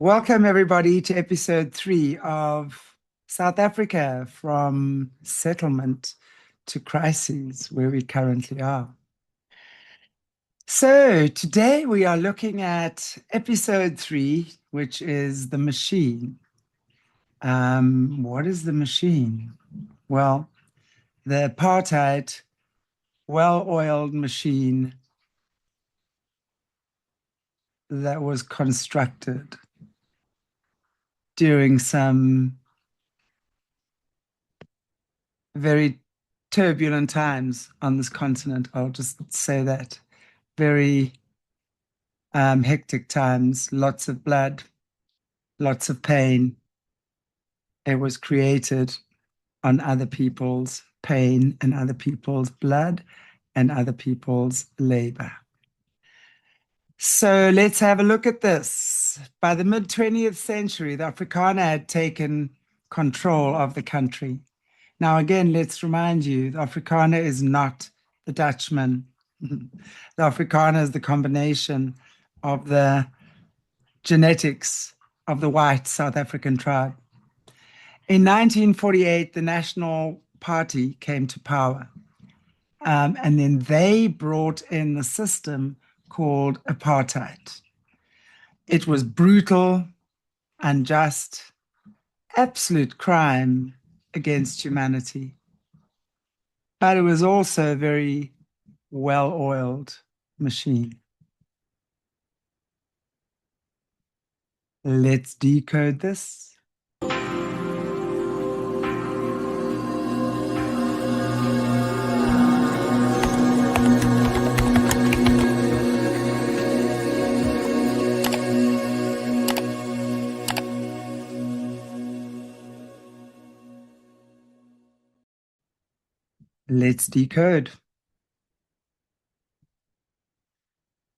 Welcome, everybody, to episode 3 of South Africa from settlement to crises, where we currently are. So, today we are looking at episode 3, which is the machine. What is the machine? Well, the apartheid, well-oiled machine that was constructed during some very turbulent times on this continent. I'll just say that. Very hectic times, lots of blood, lots of pain. It was created on other people's pain and other people's blood and other people's labor. So let's have a look at this. By the mid-20th century, the Afrikaner had taken control of the country. Now, again, let's remind you, the Afrikaner is not the Dutchman. The Afrikaner is the combination of the genetics of the white South African tribe. In 1948, the National Party came to power. And then they brought in the system called apartheid. It was brutal, unjust, absolute crime against humanity. But it was also a very well-oiled machine. Let's decode this. Let's decode.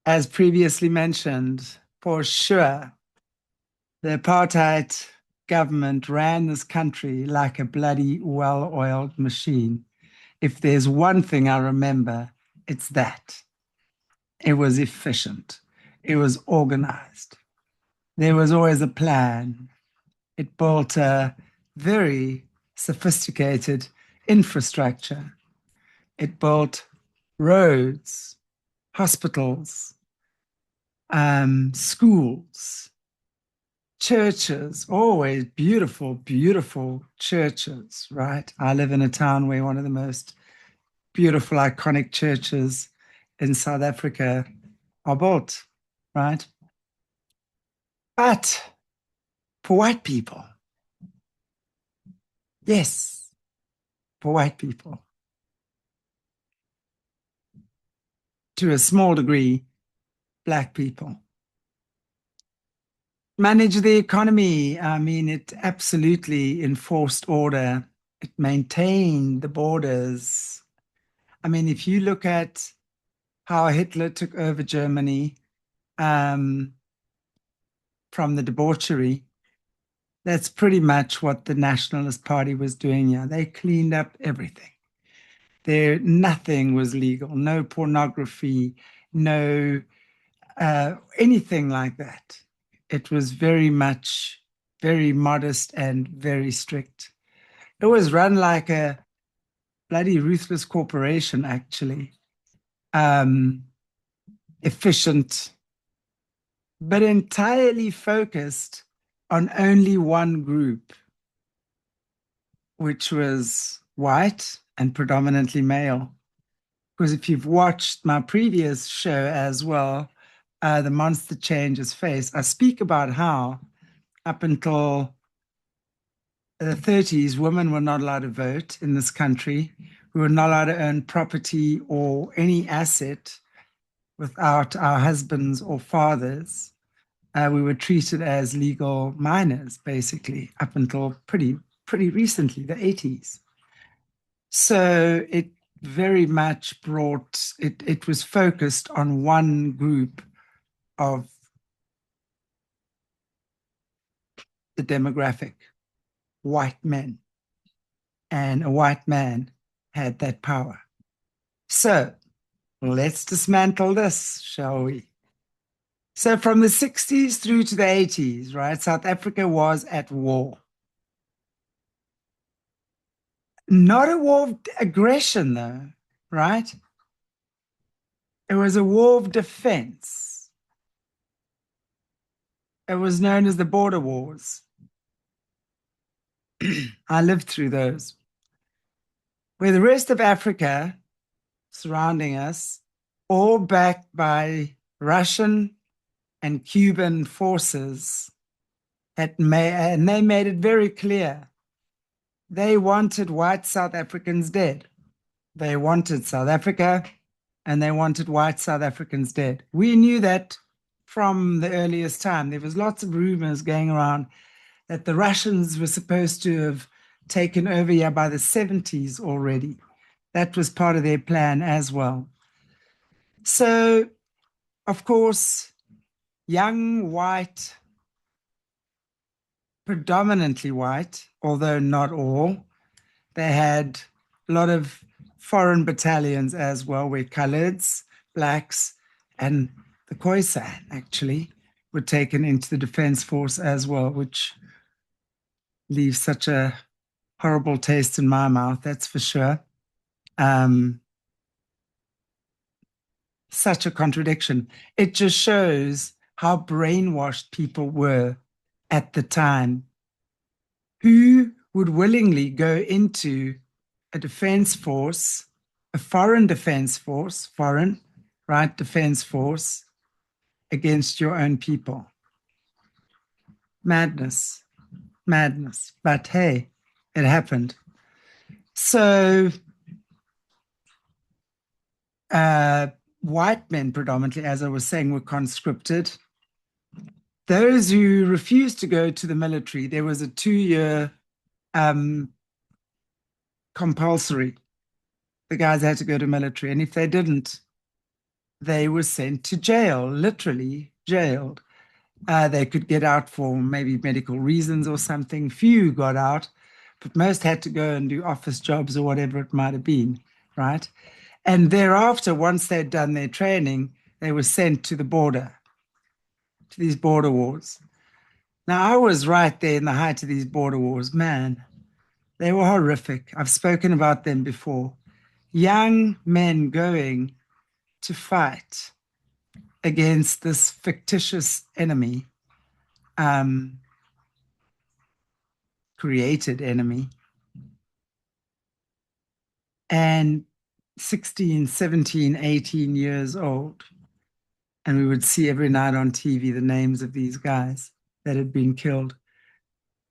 As previously mentioned, for sure, the apartheid government ran this country like a bloody well-oiled machine. If there's one thing I remember, it's that. It was efficient. It was organized. There was always a plan. It built a very sophisticated infrastructure. It built roads, hospitals, schools, churches, always beautiful, beautiful churches, right? I live in a town where one of the most beautiful, iconic churches in South Africa are built, right? But for white people, yes, for white people, to a small degree, black people, manage the economy. I mean, it absolutely enforced order. It maintained the borders. I mean, if you look at how Hitler took over Germany from the debauchery, that's pretty much what the Nationalist Party was doing here. They cleaned up everything. Nothing was legal, no pornography, no anything like that. It was very much very modest and very strict. It was run like a bloody ruthless corporation, actually. Efficient, but entirely focused on only one group, which was white and predominantly male. Because if you've watched my previous show as well, The Monster Changes Face, I speak about how up until the 30s, women were not allowed to vote in this country. We were not allowed to own property or any asset without our husbands or fathers. We were treated as legal minors, basically, up until pretty recently, the 80s. So it very much it was focused on one group of the demographic, white men. And a white man had that power. So let's dismantle this, shall we? So from the 60s through to the 80s, right, South Africa was at war. Not a war of aggression, though, right? It was a war of defense. It was known as the border wars. I lived through those, where the rest of Africa surrounding us, all backed by Russian and Cuban forces, and they made it very clear they wanted white South Africans dead. They wanted South Africa and they wanted white South Africans dead. We knew that from the earliest time. There was lots of rumors going around that the Russians were supposed to have taken over here by the 70s already. That was part of their plan as well. So, of course, young white, predominantly white, although not all, they had a lot of foreign battalions as well, where coloreds, blacks, and the Khoisan actually were taken into the defense force as well, which leaves such a horrible taste in my mouth, that's for sure. Um, Such a contradiction. It just shows how brainwashed people were at the time. Who would willingly go into a defense force, a foreign defense force, foreign, right, defense force against your own people? Madness, madness. But hey, it happened. So, white men predominantly, as I was saying, were conscripted. Those who refused to go to the military, there was a 2-year compulsory. The guys had to go to military, and if they didn't, they were sent to jail, literally jailed. They could get out for maybe medical reasons or something. Few got out, but most had to go and do office jobs or whatever it might have been, right? And thereafter, once they'd done their training, they were sent to the border, to these border wars. Now, I was right there in the height of these border wars. Man, they were horrific. I've spoken about them before. Young men going to fight against this fictitious enemy, created enemy, and 16, 17, 18 years old. And we would see every night on TV the names of these guys that had been killed.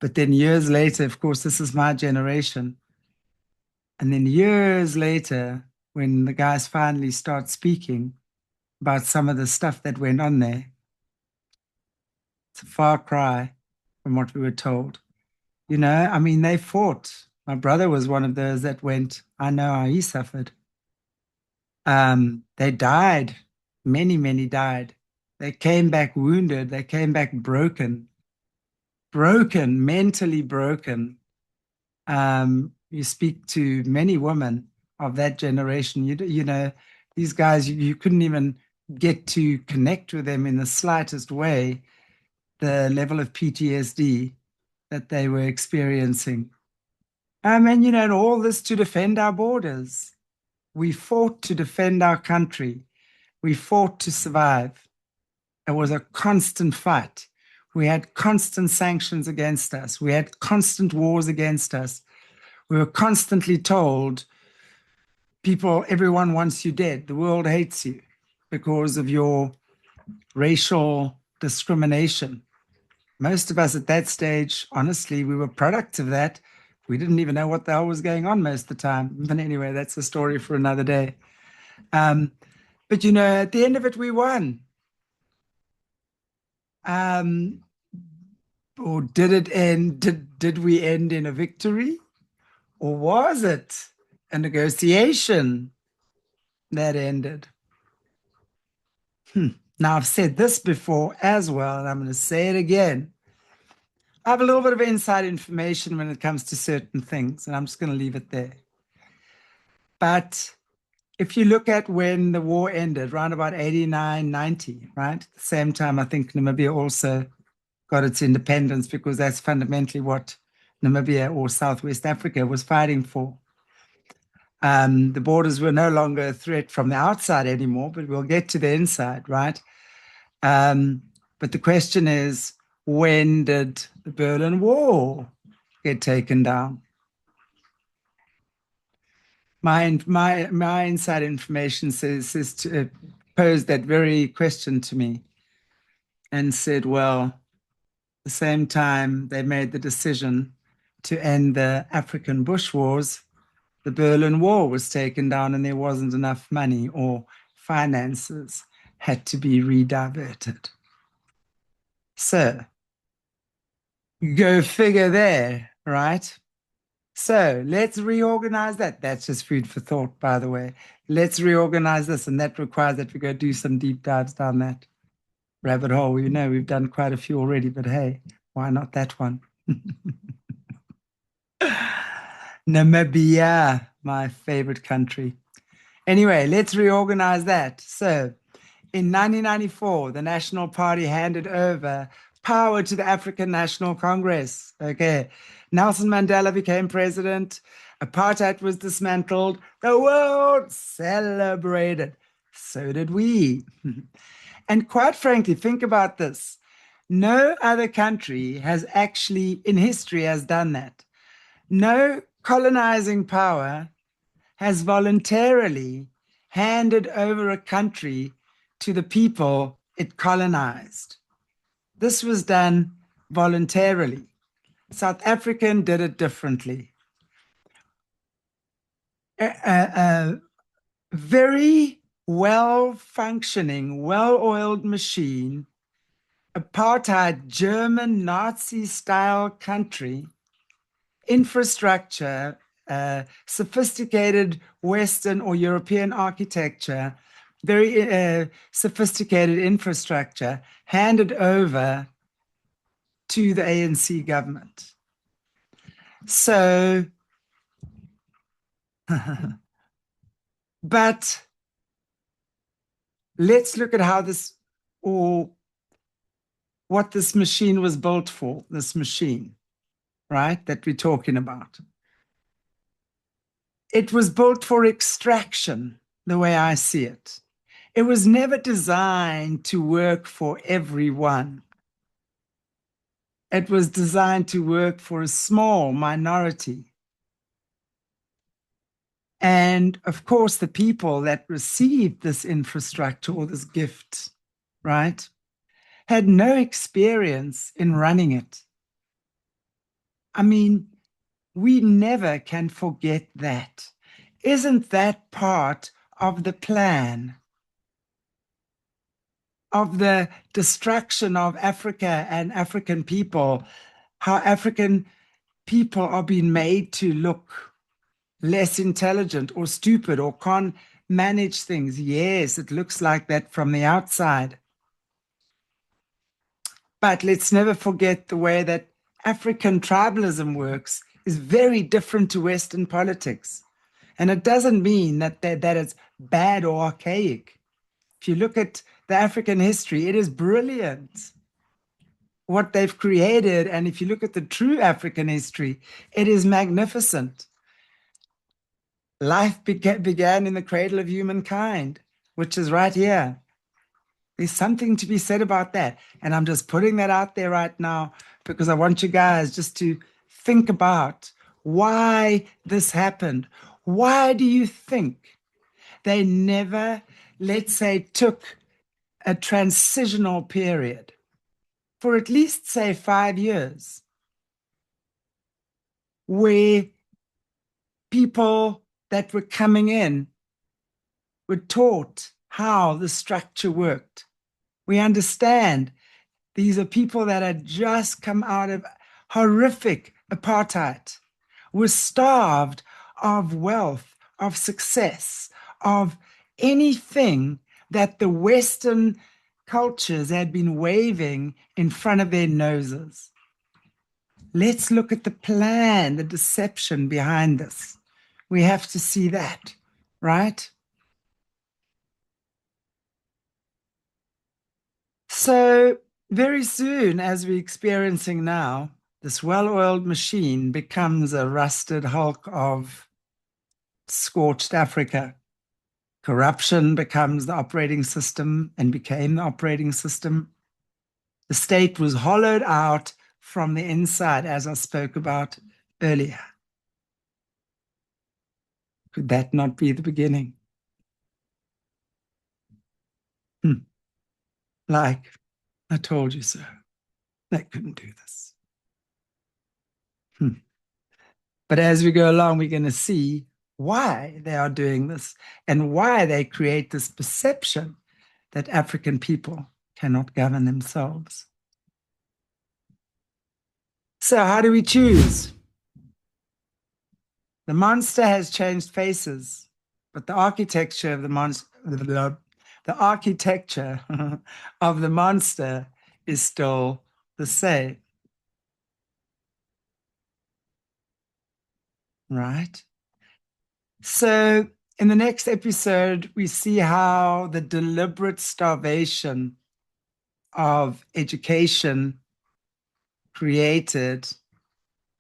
But then years later, of course, this is my generation. And then years later, when the guys finally start speaking about some of the stuff that went on there, it's a far cry from what we were told. You know, I mean, they fought. My brother was one of those that went. I know how he suffered. They died. Many, many died. They came back wounded. They came back broken, broken, mentally broken. You speak to many women of that generation. You know, these guys, you couldn't even get to connect with them in the slightest way, the level of PTSD that they were experiencing. And, you know, and all this to defend our borders. We fought to defend our country. We fought to survive. It was a constant fight. We had constant sanctions against us. We had constant wars against us. We were constantly told, people, everyone wants you dead. The world hates you because of your racial discrimination. Most of us at that stage, honestly, we were product of that. We didn't even know what the hell was going on most of the time. But anyway, that's a story for another day. But, you know, at the end of it, we won. Um, or did it end? Did we end in a victory? Or was it a negotiation that ended? Now, I've said this before as well, and I'm going to say it again. I have a little bit of inside information when it comes to certain things, and I'm just going to leave it there. But if you look at when the war ended, around about 89, 90, right? At the same time, I think Namibia also got its independence, because that's fundamentally what Namibia or Southwest Africa was fighting for. The borders were no longer a threat from the outside anymore, but we'll get to the inside, right? But the question is, when did the Berlin Wall get taken down? My inside information says to posed that very question to me and said, well, at the same time they made the decision to end the African Bush Wars, the Berlin Wall was taken down and there wasn't enough money, or finances had to be rediverted. So go figure there, right? So let's reorganize that. That's just food for thought, by the way. Let's reorganize this, and that requires that we go do some deep dives down that rabbit hole. You know, we've done quite a few already, but hey, why not that one? Namibia, my favorite country. Anyway, let's reorganize that. So in 1994, the National Party handed over power to the African National Congress. Okay. Nelson Mandela became president. Apartheid was dismantled. The world celebrated. So did we. And quite frankly, think about this. No other country has actually, in history, has done that. No colonizing power has voluntarily handed over a country to the people it colonized. This was done voluntarily. South African did it differently. A very well-functioning, well-oiled machine, apartheid German Nazi-style country, infrastructure, sophisticated Western or European architecture, very sophisticated infrastructure, handed over to the ANC government. So, but let's look at how this, or what this machine was built for, this machine, right, that we're talking about. It was built for extraction, the way I see it. It was never designed to work for everyone. It was designed to work for a small minority. And of course, the people that received this infrastructure or this gift, right, had no experience in running it. I mean, we never can forget that. Isn't that part of the plan of the destruction of Africa and African people, how African people are being made to look less intelligent or stupid or can't manage things? Yes, it looks like that from the outside. But let's never forget the way that African tribalism works is very different to Western politics. And it doesn't mean that it's bad or archaic. If you look at the African history, it is brilliant what they've created. And if you look at the true African history, it is magnificent. Life began in the cradle of humankind, which is right here. There's something to be said about that. And I'm just putting that out there right now because I want you guys just to think about why this happened. Why do you think they never, let's say, took a transitional period for at least, say, 5 years, where people that were coming in were taught how the structure worked? We understand these are people that had just come out of horrific apartheid, were starved of wealth, of success, of anything that the Western cultures had been waving in front of their noses. Let's look at the plan, the deception behind this. We have to see that, right? So very soon, as we're experiencing now, this well-oiled machine becomes a rusted hulk of scorched Africa. Corruption becomes the operating system and became the operating system. The state was hollowed out from the inside, as I spoke about earlier. Could that not be the beginning? Like, I told you so. They couldn't do this. But as we go along, we're going to see why they are doing this and why they create this perception that African people cannot govern themselves. So, how do we choose? The monster has changed faces, but the architecture of the monster, the architecture of the monster is still the same, right? So, in the next episode, we see how the deliberate starvation of education created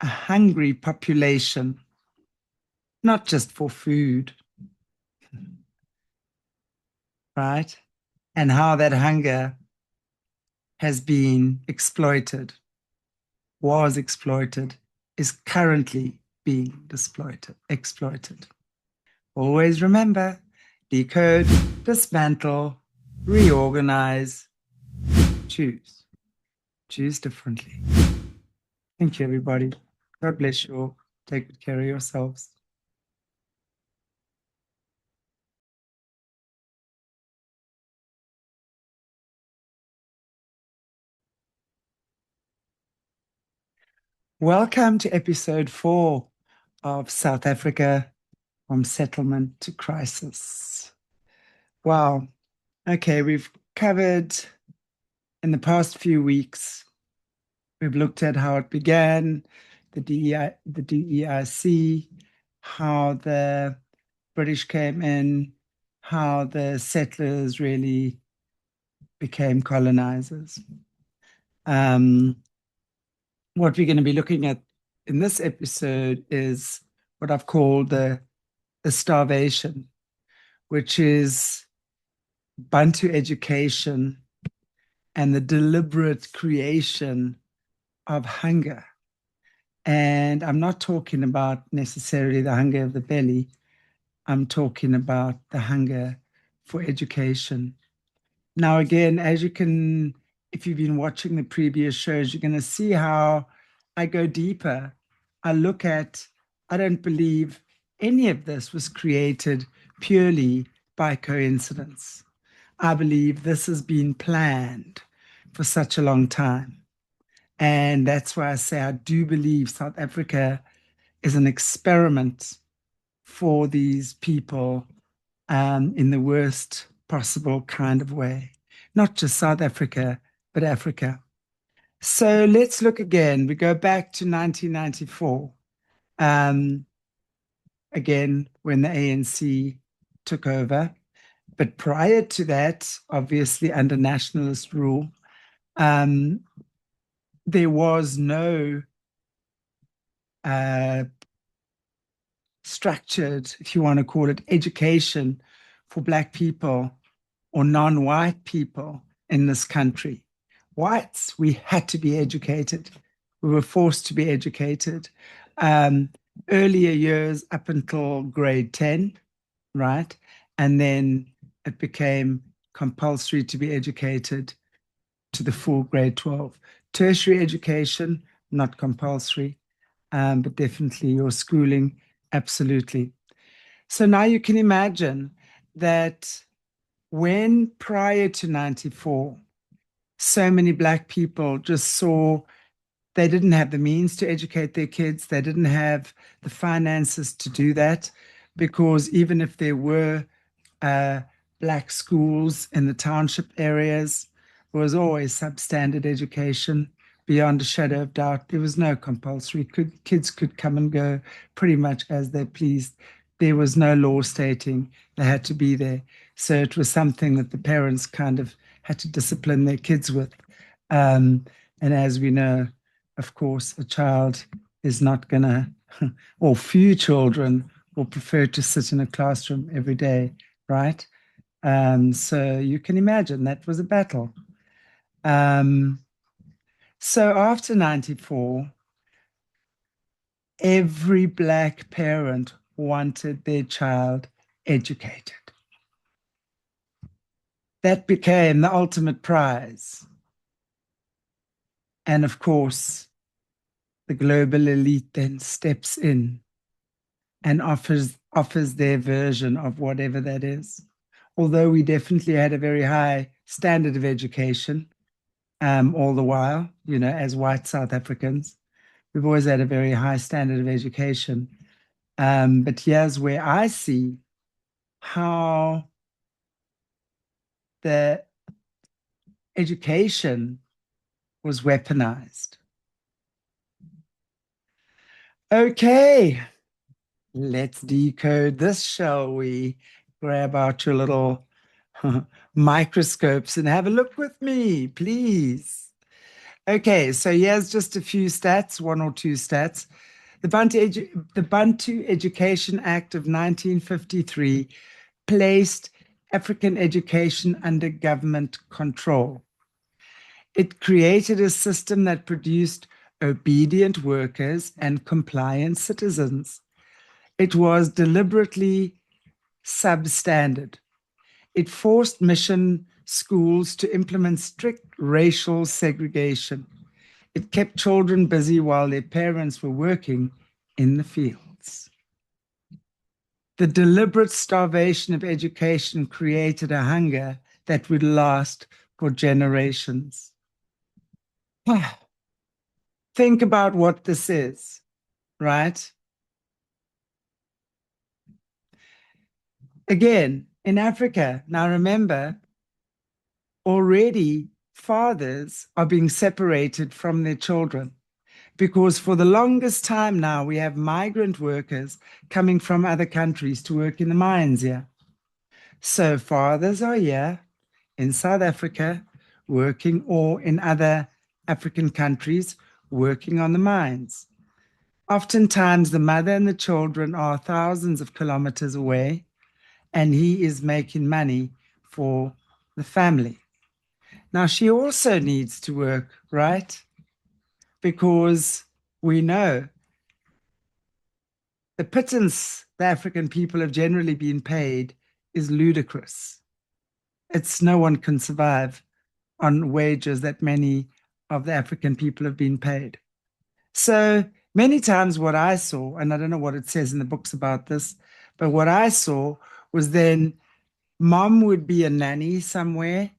a hungry population, not just for food, right? And how that hunger has been exploited, was exploited, is currently being exploited. Always remember, decode, dismantle, reorganize, choose. Choose differently. Thank you, everybody. God bless you all. Take good care of yourselves. Welcome to episode 4 of South Africa from Settlement to Crisis. Wow. Okay, we've covered in the past few weeks, we've looked at how it began, the DEIC, how the British came in, how the settlers really became colonizers. What we're going to be looking at in this episode is what I've called the starvation, which is Bantu education and the deliberate creation of hunger. And I'm not talking about necessarily the hunger of the belly. I'm talking about the hunger for education. Now, again, as you can, if you've been watching the previous shows, you're going to see how I go deeper. I look at, I don't believe any of this was created purely by coincidence. I believe this has been planned for such a long time. And that's why I say I do believe South Africa is an experiment for these people in the worst possible kind of way. Not just South Africa, but Africa. So let's look again. We go back to 1994. Again, when the ANC took over. But prior to that, obviously under nationalist rule, there was no structured, if you want to call it, education for Black people or non-white people in this country. Whites, we had to be educated. We were forced to be educated. Earlier years up until grade 10, right? And then it became compulsory to be educated to the full grade 12. Tertiary education, not compulsory, but definitely your schooling, absolutely. So now you can imagine that when prior to 94, so many Black people just saw they didn't have the means to educate their kids, they didn't have the finances to do that, because even if there were Black schools in the township areas, there was always substandard education beyond a shadow of doubt. There was no compulsory. Kids could come and go pretty much as they pleased. There was no law stating they had to be there. So it was something that the parents kind of had to discipline their kids with. And as we know, of course, a child is not going to, or few children will prefer to sit in a classroom every day, right? So you can imagine that was a battle. Um, so after 94, every Black parent wanted their child educated. That became the ultimate prize. And of course, the global elite then steps in and offers their version of whatever that is. Although we definitely had a very high standard of education all the while, as white South Africans, we've always had a very high standard of education. But here's where I see how the education was weaponized. Okay, let's decode this, shall we? Grab out your little microscopes and have a look with me, please. Okay, so here's just a few stats, one or two stats. The Bantu Education Act of 1953 placed African education under government control. It created a system that produced obedient workers and compliant citizens. It was deliberately substandard. It forced mission schools to implement strict racial segregation. It kept children busy while their parents were working in the fields. The deliberate starvation of education created a hunger that would last for generations. Think about what this is, right? Again, in Africa, now remember, already fathers are being separated from their children because for the longest time now, we have migrant workers coming from other countries to work in the mines here. So fathers are here in South Africa working, or in other African countries working on the mines. Oftentimes, the mother and the children are thousands of kilometers away, and he is making money for the family. Now, she also needs to work, right? Because we know the pittance the African people have generally been paid is ludicrous. It's no one can survive on wages that many of the African people have been paid. So many times what I saw, and I don't know what it says in the books about this, but what I saw was then mom would be a nanny somewhere,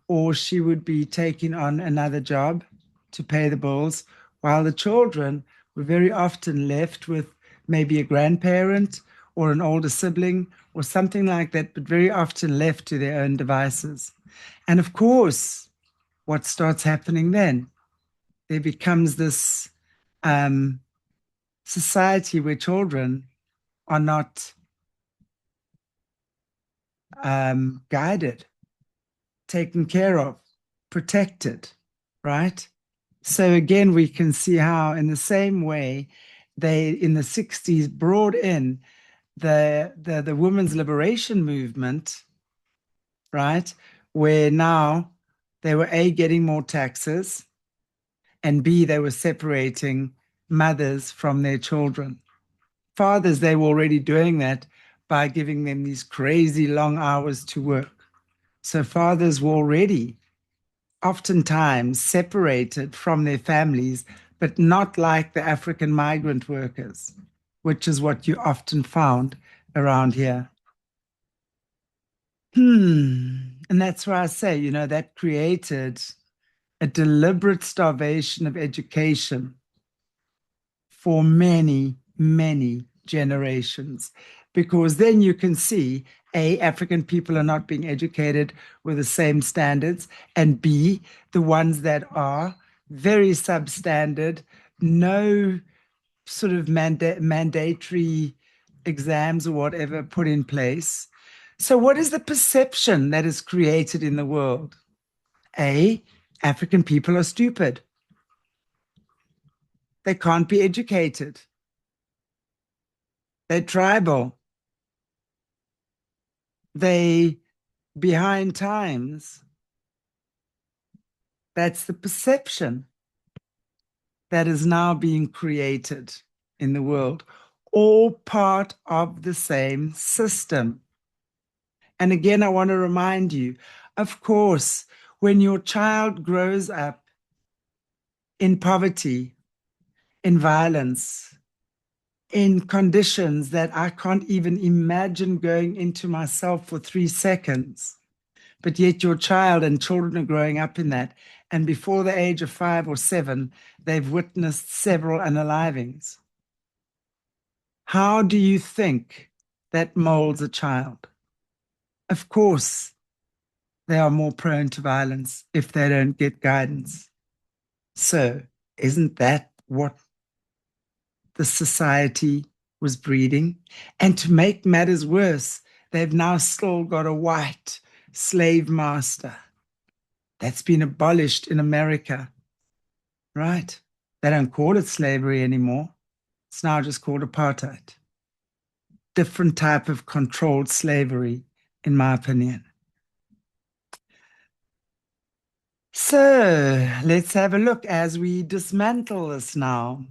or she would be taking on another job to pay the bills, while the children were very often left with maybe a grandparent or an older sibling or something like that, but very often left to their own devices. And of course, what starts happening then? There becomes this society where children are not guided, taken care of, protected, right? So again, we can see how in the same way they, in the 60s, brought in the women's liberation movement, right? Where now they were A, getting more taxes, and B, they were separating mothers from their children. Fathers, they were already doing that by giving them these crazy long hours to work. So fathers were already oftentimes separated from their families, but not like the African migrant workers, which is what you often found around here. And that's why I say, that created a deliberate starvation of education for many, many generations. Because then you can see, A, African people are not being educated with the same standards, and B, the ones that are very substandard, no sort of mandatory exams or whatever put in place. So what is the perception that is created in the world? A, African people are stupid. They can't be educated. They're tribal. They behind times. That's the perception that is now being created in the world, all part of the same system. And again, I want to remind you, of course, when your child grows up in poverty, in violence, in conditions that I can't even imagine going into myself for 3 seconds, but yet your child and children are growing up in that. And before the age of 5 or 7, they've witnessed several unalivings. How do you think that molds a child? Of course, they are more prone to violence if they don't get guidance. So, isn't that what the society was breeding? And to make matters worse, they've now still got a white slave master that's been abolished in America, right? They don't call it slavery anymore. It's now just called apartheid. Different type of controlled slavery, in my opinion. So let's have a look as we dismantle this now.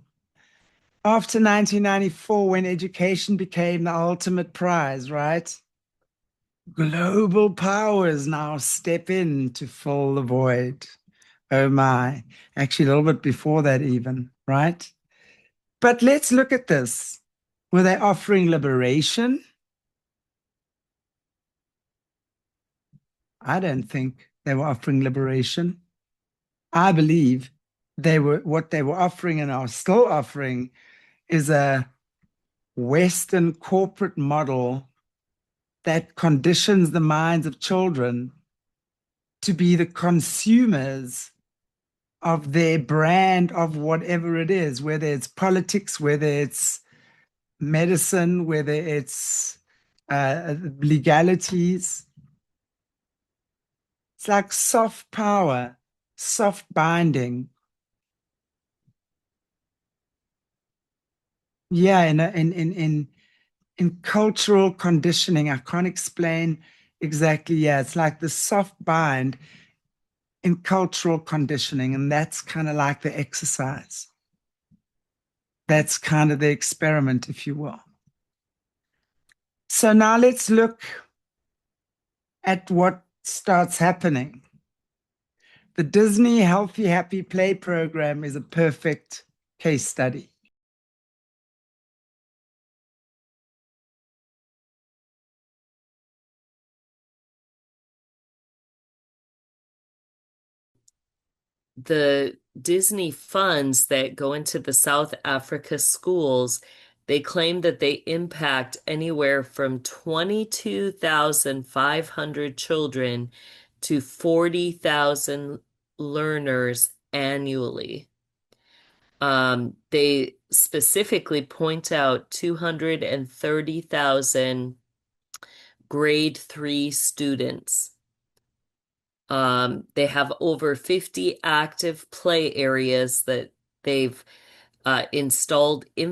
After 1994, when education became the ultimate prize, right? Global powers now step in to fill the void. Oh my. Actually, a little bit before that, even, right? But let's look at this. Were they offering liberation? I don't think they were offering liberation. I believe what they were offering and are still offering is a Western corporate model that conditions the minds of children to be the consumers of their brand of whatever it is, whether it's politics, whether it's medicine, whether it's legalities. It's like soft power, soft binding. Yeah, in cultural conditioning, I can't explain exactly. Yeah, it's like the soft bind in cultural conditioning, and that's kind of like the exercise. That's kind of the experiment, if you will. So now let's look at what starts happening. The Disney Healthy Happy Play program is a perfect case study. The Disney funds that go into the South Africa schools, they claim that they impact anywhere from 22,500 children to 40,000 learners annually. They specifically point out 230,000 grade 3 students. They have over 50 active play areas that they've installed play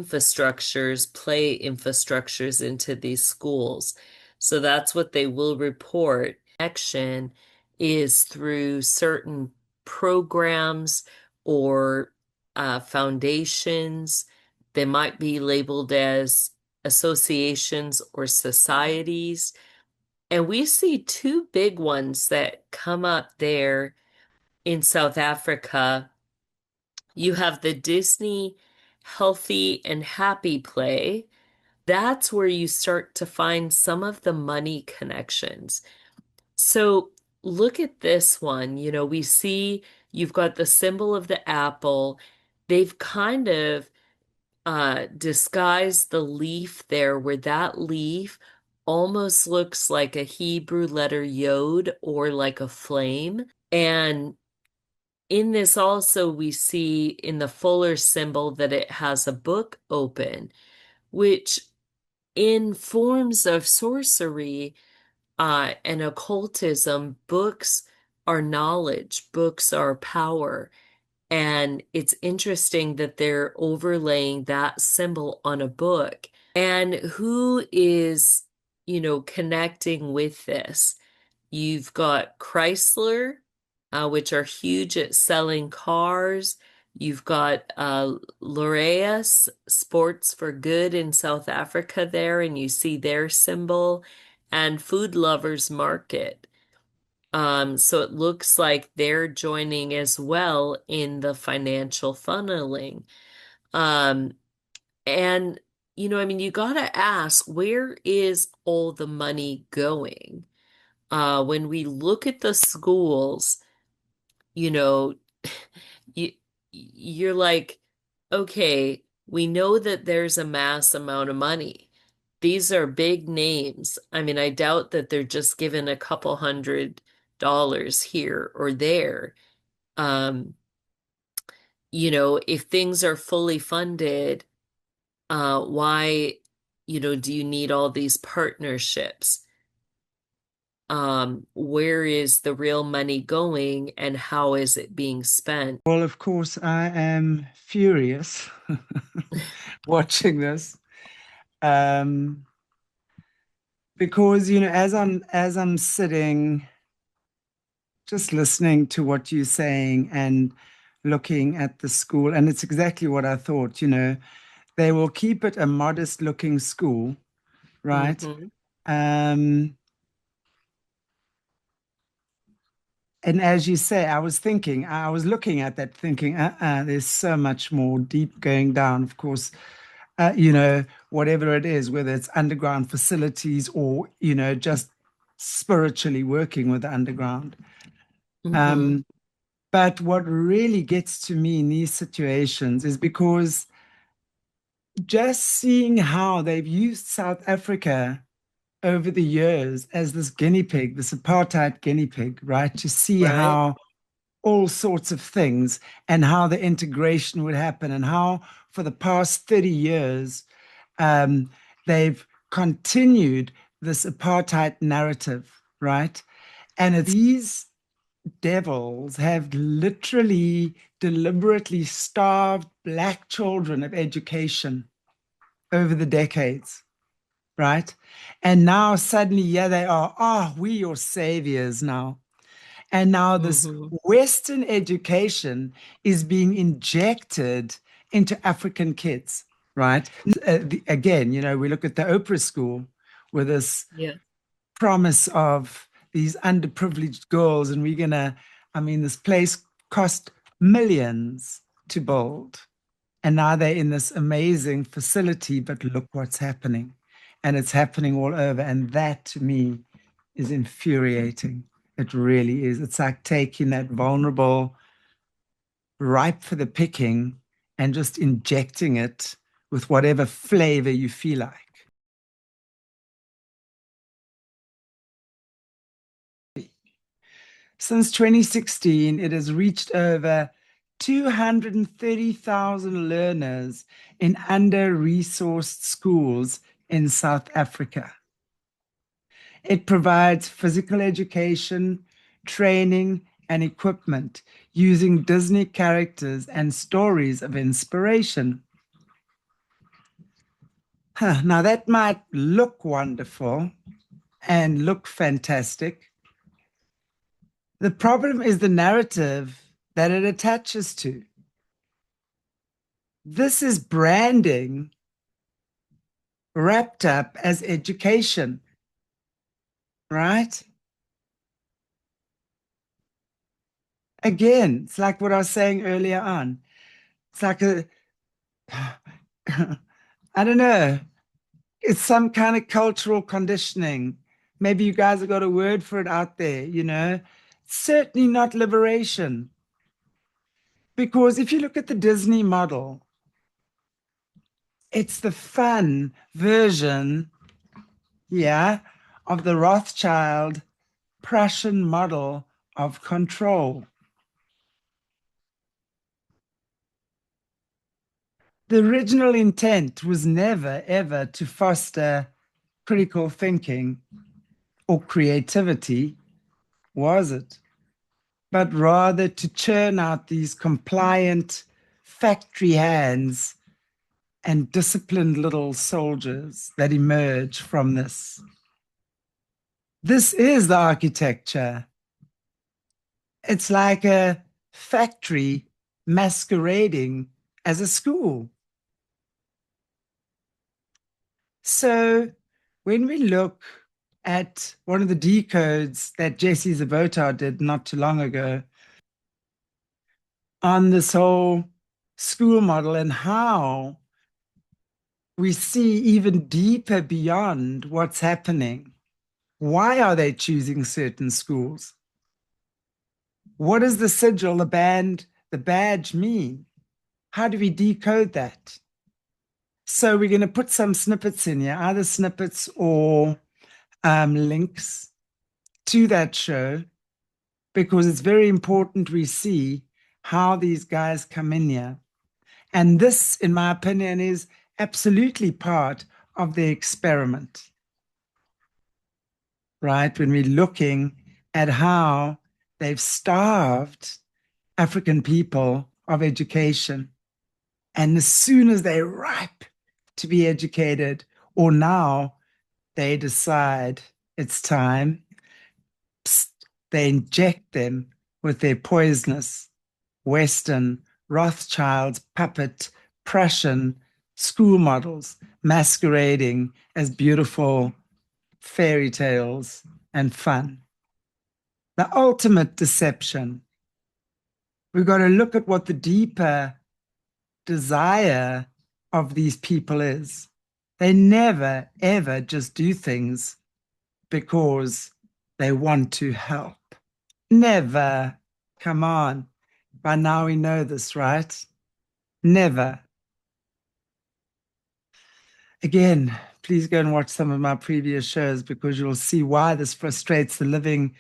infrastructures into these schools. So that's what they will report. Action is through certain programs or foundations. They might be labeled as associations or societies. And we see two big ones that come up there in South Africa. You have the Disney Healthy and Happy Play. That's where you start to find some of the money connections. So look at this one. We see you've got the symbol of the apple. They've kind of disguise the leaf there, where that leaf almost looks like a Hebrew letter yod or like a flame. And in this also, we see in the fuller symbol that it has a book open, which in forms of sorcery and occultism, books are knowledge, books are power. And it's interesting that they're overlaying that symbol on a book. And who is, connecting with this? You've got Chrysler, which are huge at selling cars. You've got L'Oreal Sports for Good in South Africa there, and you see their symbol, and Food Lovers Market. So it looks like they're joining as well in the financial funneling. Um, and, you gotta ask, where is all the money going? When we look at the schools, you know, you you're like, okay, we know that there's a mass amount of money. These are big names. I mean, I doubt that they're just given a couple $100 here or there. Um, if things are fully funded, why, do you need all these partnerships? Where is the real money going and how is it being spent? Well, of course, I am furious watching this. Um, because as I'm sitting just listening to what you're saying and looking at the school, and it's exactly what I thought. They will keep it a modest looking school, right? Hmm. um and as you say, I was looking at that thinking, there's so much more deep going down, of course. Whatever it is, whether it's underground facilities or just spiritually working with the underground. Hmm. Um, but what really gets to me in these situations is because just seeing how they've used South Africa over the years as this guinea pig, this apartheid guinea pig, right? To see Right? how all sorts of things and how the integration would happen and how for the past 30 years um, they've continued this apartheid narrative, right? And it's these devils have literally deliberately starved black children of education over the decades, right? And now suddenly, yeah, they are, we your saviors now. And now this Hmm. Western education is being injected into African kids, right? Again, we look at the Oprah school with this Yeah. promise of these underprivileged girls, and this place cost millions to build. And now they're in this amazing facility, but look what's happening. And it's happening all over. And that to me is infuriating. It really is. It's like taking that vulnerable, ripe for the picking, and just injecting it with whatever flavor you feel like. Since 2016, it has reached over 230,000 learners in under-resourced schools in South Africa. It provides physical education, training, and equipment using Disney characters and stories of inspiration. Now, that might look wonderful and look fantastic. The problem is the narrative that it attaches to. This is branding wrapped up as education, right? Again, it's like what I was saying earlier on. It's like I don't know, it's some kind of cultural conditioning. Maybe you guys have got a word for it out there. Certainly not liberation. Because if you look at the Disney model, it's the fun version, yeah, of the Rothschild Prussian model of control. The original intent was never, ever to foster critical thinking or creativity, was it? but rather to churn out these compliant factory hands and disciplined little soldiers that emerge from this. This is the architecture. It's like a factory masquerading as a school. So when we look at one of the decodes that Jesse Zabota did not too long ago on this whole school model and how we see even deeper beyond what's happening. Why are they choosing certain schools? What does the sigil, the badge mean? How do we decode that? So we're going to put some snippets in here, either snippets or links to that show, because it's very important we see how these guys come in here. And this, in my opinion, is absolutely part of the experiment, right? When we're looking at how they've starved African people of education. And as soon as they're ripe to be educated, or now they decide it's time, they inject them with their poisonous Western, Rothschild's puppet, Prussian school models masquerading as beautiful fairy tales and fun. The ultimate deception. We've got to look at what the deeper desire of these people is. They never, ever just do things because they want to help. Never. Come on. By now we know this, right? Never. Again, please go and watch some of my previous shows because you'll see why this frustrates the living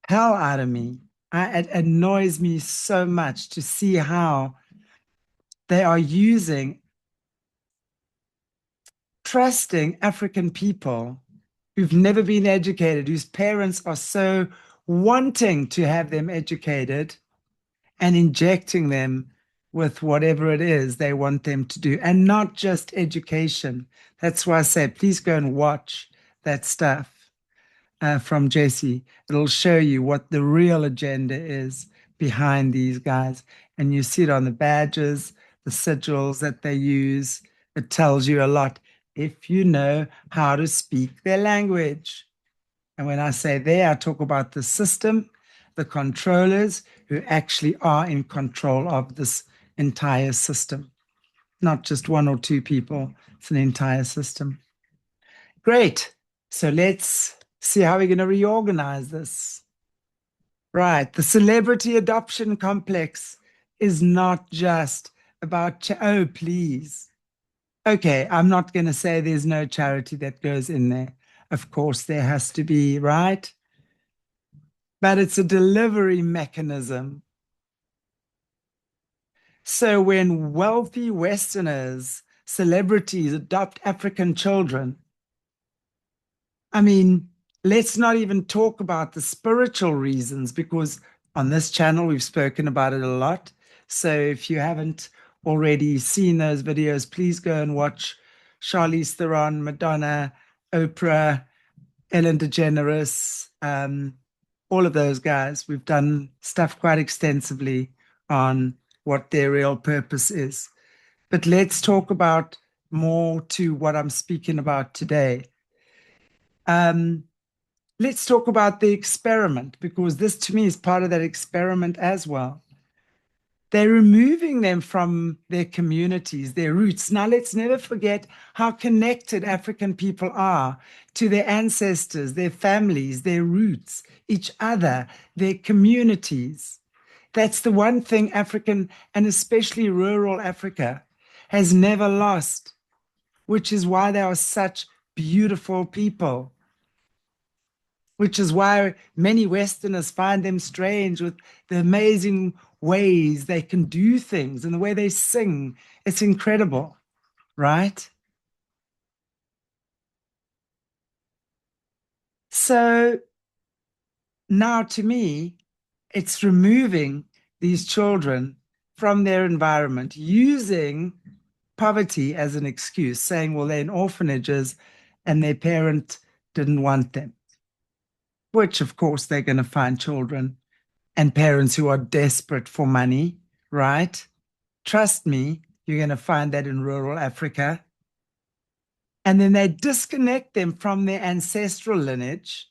hell out of me. It annoys me so much to see how they are using trusting African people who've never been educated, whose parents are so wanting to have them educated, and injecting them with whatever it is they want them to do, and not just education. That's why I say, please go and watch that stuff from Jesse. It'll show you what the real agenda is behind these guys. And you see it on the badges, the sigils that they use. It tells you a lot if you know how to speak their language. And when I say they, I talk about the system, the controllers who actually are in control of this entire system, not just one or two people. It's an entire system. Great. So let's see how we're going to reorganize this. Right. The celebrity adoption complex is not just about, oh, please. Okay, I'm not going to say there's no charity that goes in there. Of course, there has to be, right? But it's a delivery mechanism. So when wealthy Westerners, celebrities adopt African children, I mean, let's not even talk about the spiritual reasons, because on this channel, we've spoken about it a lot. So if you haven't already seen those videos, please go and watch Charlize Theron, Madonna, Oprah, Ellen DeGeneres, all of those guys. We've done stuff quite extensively on what their real purpose is. But let's talk about more to what I'm speaking about today. Let's talk about the experiment, because this to me is part of that experiment as well. They're removing them from their communities, their roots. Now, let's never forget how connected African people are to their ancestors, their families, their roots, each other, their communities. That's the one thing African, and especially rural Africa, has never lost, which is why they are such beautiful people, which is why many Westerners find them strange with the amazing ways they can do things and the way they sing. It's incredible, right? So now to me, It's removing these children from their environment, using poverty as an excuse, saying, well, they're in orphanages and their parent didn't want them, which, of course, they're going to find children and parents who are desperate for money, right? Trust me, you're going to find that in rural Africa. And then they disconnect them from their ancestral lineage,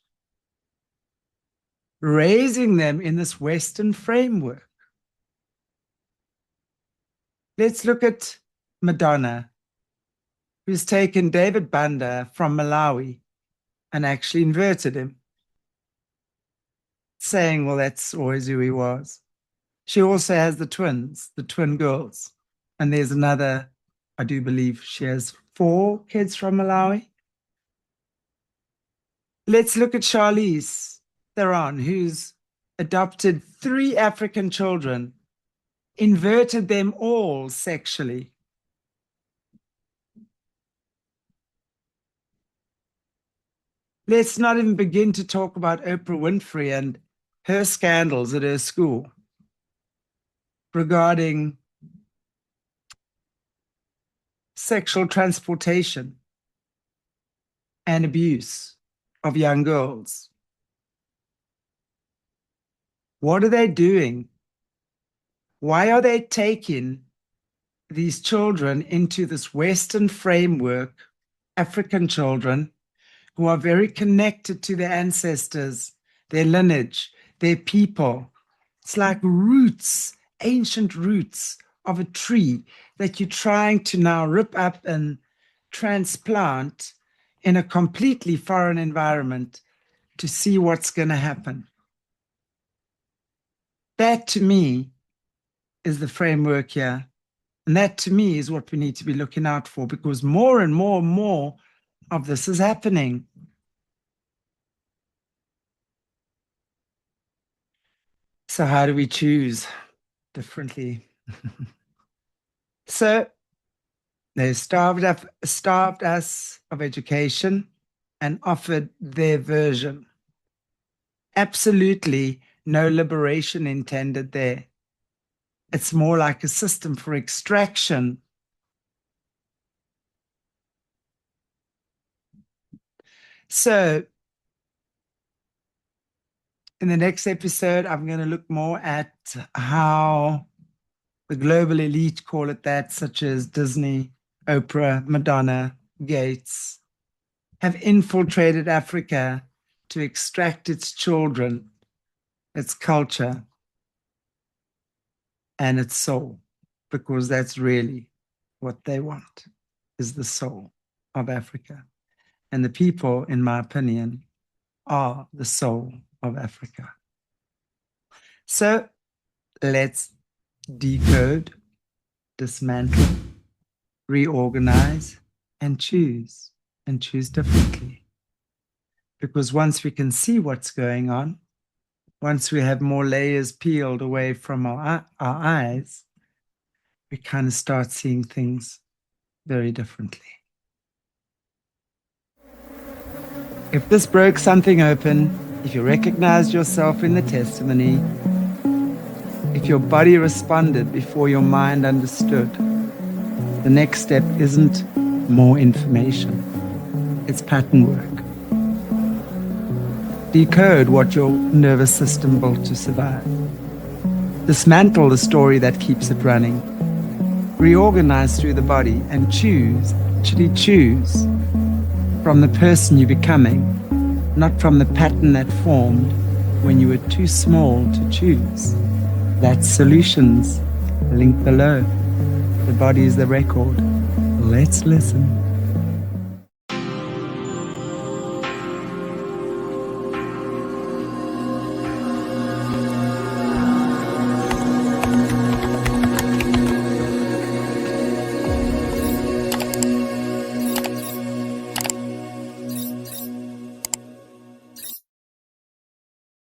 raising them in this Western framework. Let's look at Madonna, who's taken David Banda from Malawi and actually inverted him, saying, well, that's always who he was. She also has the twins, the twin girls. And there's another, I do believe she has 4 kids from Malawi. Let's look at Charlize Theron, who's adopted 3 African children, inverted them all sexually. Let's not even begin to talk about Oprah Winfrey and her scandals at her school regarding sexual transportation and abuse of young girls. What are they doing? Why are they taking these children into this Western framework, African children, who are very connected to their ancestors, their lineage, their people? It's like roots, ancient roots of a tree that you're trying to now rip up and transplant in a completely foreign environment to see what's going to happen. That, to me, is the framework here. And that, to me, is what we need to be looking out for, because more and more and more of this is happening. So how do we choose differently? So they starved us of education and offered their version. Absolutely no liberation intended there. It's more like a system for extraction. So in the next episode, I'm going to look more at how the global elite call it that, such as Disney, Oprah, Madonna, Gates, have infiltrated Africa to extract its children, its culture, and its soul, because that's really what they want, is the soul of Africa. And the people, in my opinion, are the soul of Africa. So let's decode, dismantle, reorganize, and choose differently. Because once we can see what's going on, once we have more layers peeled away from our eyes, we kind of start seeing things very differently. If this broke something open, if you recognized yourself in the testimony, if your body responded before your mind understood, the next step isn't more information, it's pattern work. Decode what your nervous system built to survive. Dismantle the story that keeps it running. Reorganize through the body and choose, actually choose from the person you're becoming, not from the pattern that formed when you were too small to choose. That's Solutions, link below. The body is the record. Let's listen.